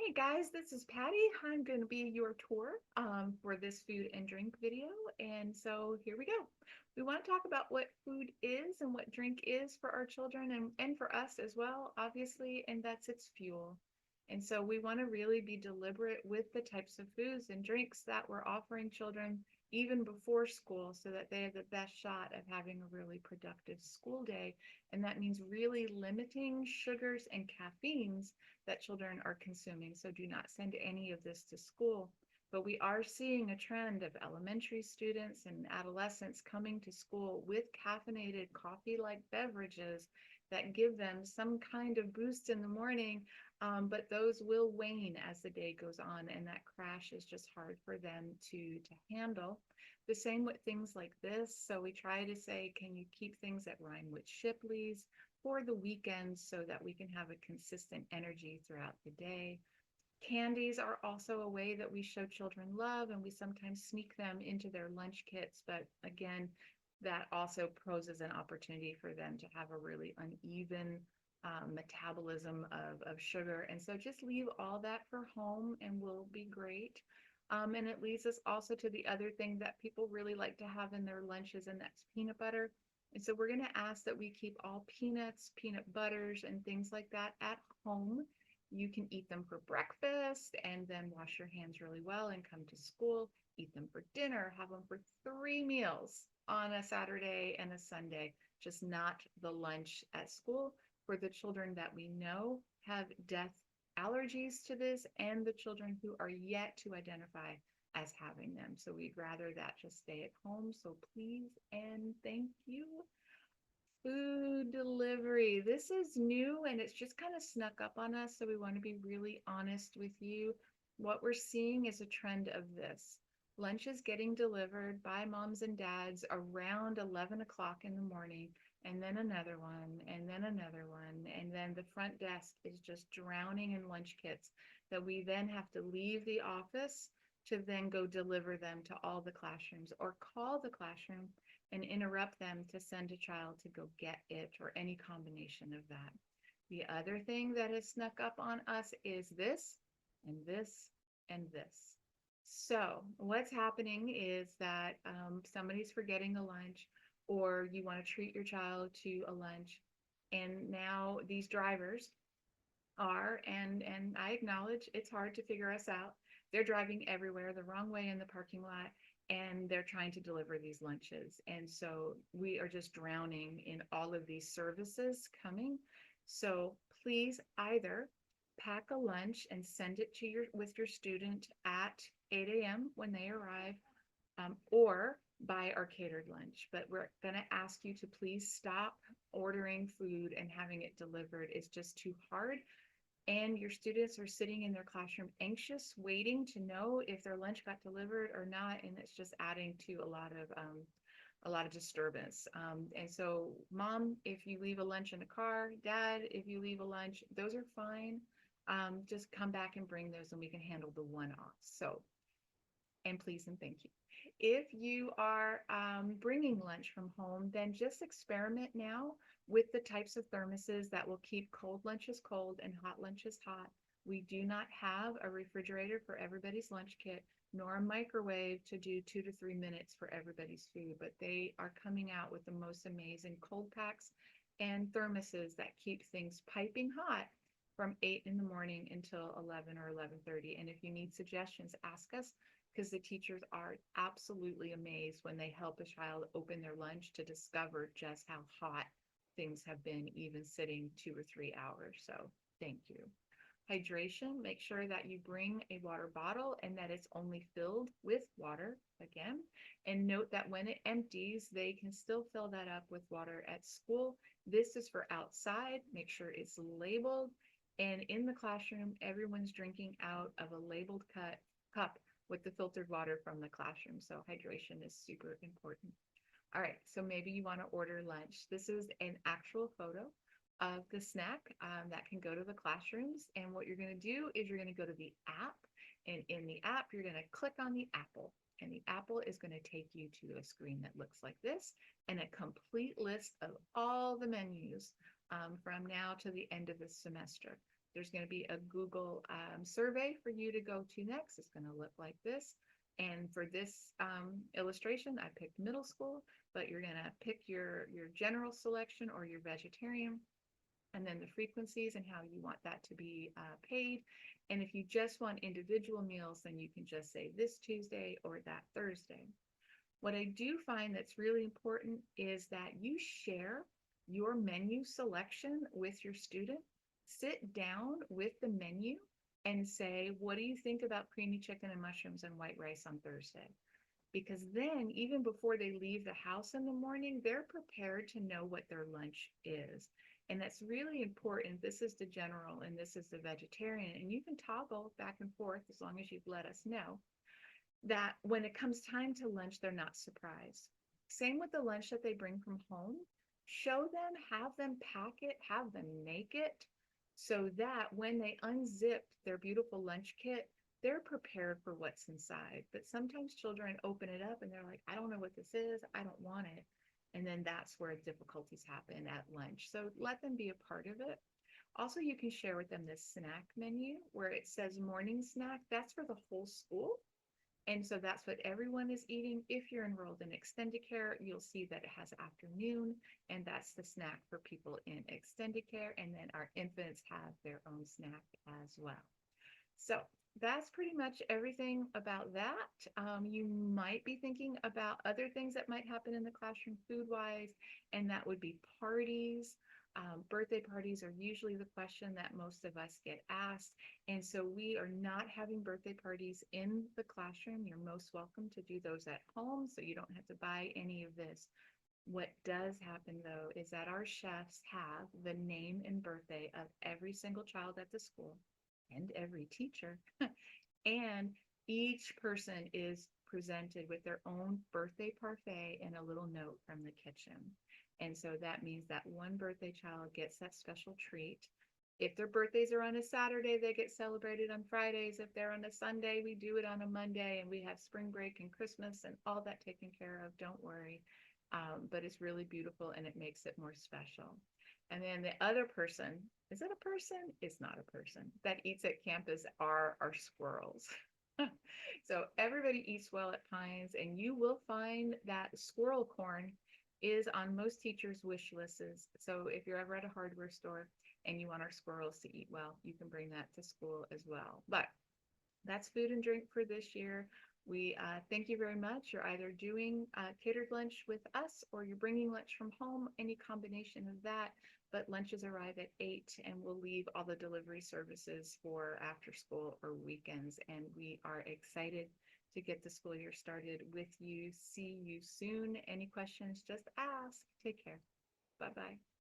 Hey guys, this is Patty. I'm going to be your tour for this food and drink video. And so here we go. We want to talk about what food is and what drink is for our children and for us as well, obviously, and that's its fuel. And so we want to really be deliberate with the types of foods and drinks that we're offering children even before school so that they have the best shot of having a really productive school day. And that means really limiting sugars and caffeines that children are consuming. So do not send any of this to school. But we are seeing a trend of elementary students and adolescents coming to school with caffeinated coffee like beverages that give them some kind of boost in the morning. But those will wane as the day goes on, and that crash is just hard for them to handle. The same with things like this. So we try to say, can you keep things that rhyme with Shipley's for the weekends so that we can have a consistent energy throughout the day. Candies are also a way that we show children love, and we sometimes sneak them into their lunch kits. But again, that also poses an opportunity for them to have a really uneven metabolism of sugar. And so just leave all that for home and we'll be great. And it leads us also to the other thing that people really like to have in their lunches, and that's peanut butter. And so we're going to ask that we keep all peanuts, peanut butters, and things like that at home. You can eat them for breakfast and then wash your hands really well and come to school. Eat them for dinner, have them for 3 meals on a Saturday and a Sunday, just not the lunch at school for the children that we know have death allergies to this and the children who are yet to identify as having them. So we'd rather that just stay at home. So please and thank you. Food delivery. This is new and it's just kind of snuck up on us. So we want to be really honest with you. What we're seeing is a trend of this. Lunch is getting delivered by moms and dads around 11 o'clock in the morning, and then another one, and then another one. And then the front desk is just drowning in lunch kits that we then have to leave the office to then go deliver them to all the classrooms or call the classroom and interrupt them to send a child to go get it or any combination of that. The other thing that has snuck up on us is this and this and this. So, what's happening is that somebody's forgetting a lunch, or you want to treat your child to a lunch, and now these drivers are, and I acknowledge it's hard to figure us out. They're driving everywhere the wrong way in the parking lot, and they're trying to deliver these lunches. And so we are just drowning in all of these services coming. So please either pack a lunch and send it to your with your student at 8 a.m. when they arrive, or buy our catered lunch. But we're going to ask you to please stop ordering food and having it delivered. It's just too hard, and your students are sitting in their classroom anxious, waiting to know if their lunch got delivered or not, and it's just adding to a lot of disturbance. And so, mom, if you leave a lunch in a car, dad, if you leave a lunch, those are fine. Just come back and bring those, and we can handle the one-off. So, and please and thank you. If you are bringing lunch from home, then just experiment now with the types of thermoses that will keep cold lunches cold and hot lunches hot. We do not have a refrigerator for everybody's lunch kit, nor a microwave to do 2 to 3 minutes for everybody's food, but they are coming out with the most amazing cold packs and thermoses that keep things piping hot from 8 in the morning until 11 or 11:30. And if you need suggestions, ask us, because the teachers are absolutely amazed when they help a child open their lunch to discover just how hot things have been, even sitting 2 or 3 hours. So thank you. Hydration, make sure that you bring a water bottle and that it's only filled with water again. And note that when it empties, they can still fill that up with water at school. This is for outside. Make sure it's labeled. And in the classroom, everyone's drinking out of a labeled cup with the filtered water from the classroom. So hydration is super important. All right, so maybe you want to order lunch. This is an actual photo of the snack that can go to the classrooms. And what you're going to do is you're going to go to the app. And in the app, you're going to click on the apple. And the apple is going to take you to a screen that looks like this and a complete list of all the menus from now to the end of the semester. There's going to be a Google survey for you to go to next. It's going to look like this. And for this illustration, I picked middle school, but you're going to pick your general selection or your vegetarian, and then the frequencies and how you want that to be paid. And if you just want individual meals, then you can just say this Tuesday or that Thursday. What I do find that's really important is that you share your menu selection with your student. Sit down with the menu and say, what do you think about creamy chicken and mushrooms and white rice on Thursday? Because then, even before they leave the house in the morning, they're prepared to know what their lunch is. And that's really important. This is the general and this is the vegetarian. And you can toggle back and forth as long as you've let us know that when it comes time to lunch, they're not surprised. Same with the lunch that they bring from home. Show them, have them pack it, have them make it so that when they unzip their beautiful lunch kit, they're prepared for what's inside. But sometimes children open it up and they're like, I don't know what this is. I don't want it. And then that's where difficulties happen at lunch. So let them be a part of it. Also, you can share with them this snack menu where it says morning snack. That's for the whole school. And so that's what everyone is eating. If you're enrolled in extended care, you'll see that it has afternoon, and that's the snack for people in extended care. And then our infants have their own snack as well. So that's pretty much everything about that. You might be thinking about other things that might happen in the classroom food-wise, and that would be parties. Birthday parties are usually the question that most of us get asked. And so we are not having birthday parties in the classroom. You're most welcome to do those at home, so you don't have to buy any of this. What does happen though is that our chefs have the name and birthday of every single child at the school and every teacher. And each person is presented with their own birthday parfait and a little note from the kitchen. And so that means that one birthday child gets that special treat. If their birthdays are on a Saturday, they get celebrated on Fridays. If they're on a Sunday, we do it on a Monday, and we have spring break and Christmas and all that taken care of. Don't worry. But it's really beautiful and it makes it more special. And then the other person, is it a person? It's not a person that eats at campus are our squirrels. So everybody eats well at Pines, and you will find that squirrel corn is on most teachers' wish lists. So if you're ever at a hardware store and you want our squirrels to eat well, you can bring that to school as well. But that's food and drink for this year. We thank you very much. You're either doing catered lunch with us or you're bringing lunch from home, any combination of that. But lunches arrive at 8, and we'll leave all the delivery services for after school or weekends. And we are excited to get the school year started with you. See you soon. Any questions, just ask. Take care. Bye-bye.